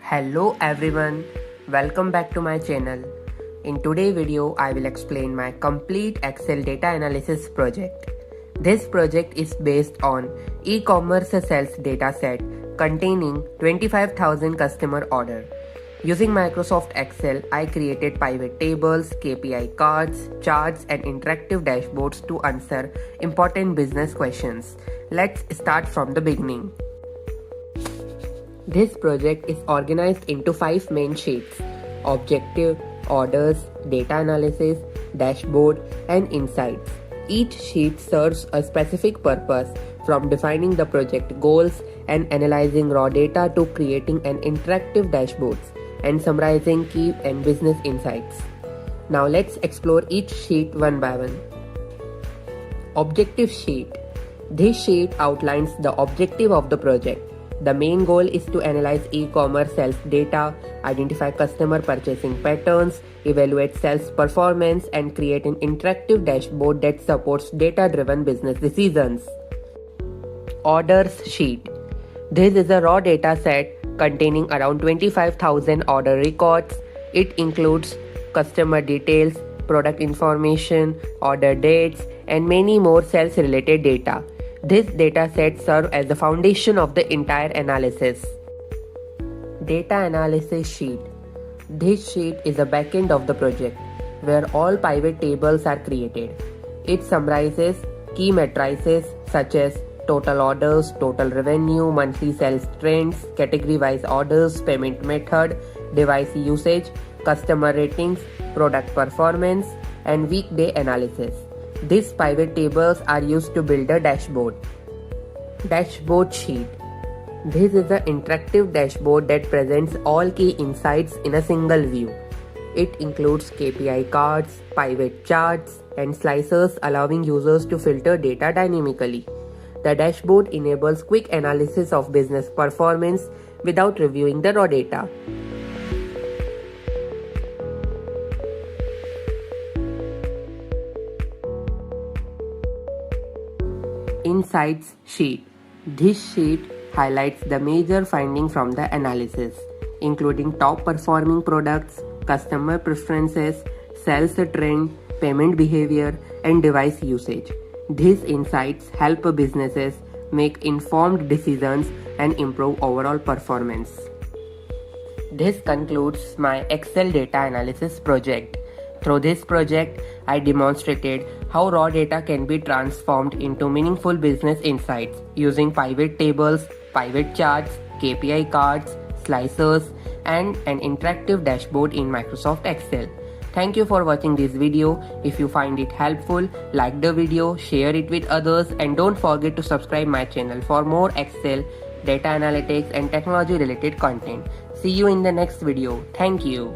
Hello everyone, welcome back to my channel. In today's video, I will explain my complete Excel data analysis project. This project is based on e-commerce sales dataset containing 25,000 customer order. Using Microsoft Excel, I created pivot tables, KPI cards, charts and interactive dashboards to answer important business questions. Let's start from the beginning. This project is organized into 5 main sheets: objective, orders, data analysis, dashboard, and insights. Each sheet serves a specific purpose, from defining the project goals and analyzing raw data to creating an interactive dashboards and summarizing key and business insights. Now let's explore each sheet one by one. Objective sheet. This sheet outlines the objective of the project. The main goal is to analyze e-commerce sales data, identify customer purchasing patterns, evaluate sales performance, and create an interactive dashboard that supports data-driven business decisions. Orders sheet. This is a raw data set containing around 25,000 order records. It includes customer details, product information, order dates, and many more sales-related data. This data set serves as the foundation of the entire analysis. Data analysis sheet. This sheet is a backend of the project where all pivot tables are created. It summarizes key matrices such as total orders, total revenue, monthly sales trends, category-wise orders, payment method, device usage, customer ratings, product performance, and weekday analysis. These pivot tables are used to build a dashboard. Dashboard sheet. This is an interactive dashboard that presents all key insights in a single view. It includes KPI cards, pivot charts, and slicers, allowing users to filter data dynamically. The dashboard enables quick analysis of business performance without reviewing the raw data. Insights sheet. This sheet highlights the major findings from the analysis, including top performing products, customer preferences, sales trend, payment behavior, and device usage. These insights help businesses make informed decisions and improve overall performance. This concludes my Excel data analysis project. Through this project, I demonstrated how raw data can be transformed into meaningful business insights using pivot tables, pivot charts, KPI cards, slicers, and an interactive dashboard in Microsoft Excel. Thank you for watching this video. If you find it helpful, like the video, share it with others, and don't forget to subscribe my channel for more Excel, data analytics, and technology related content. See you in the next video. Thank you.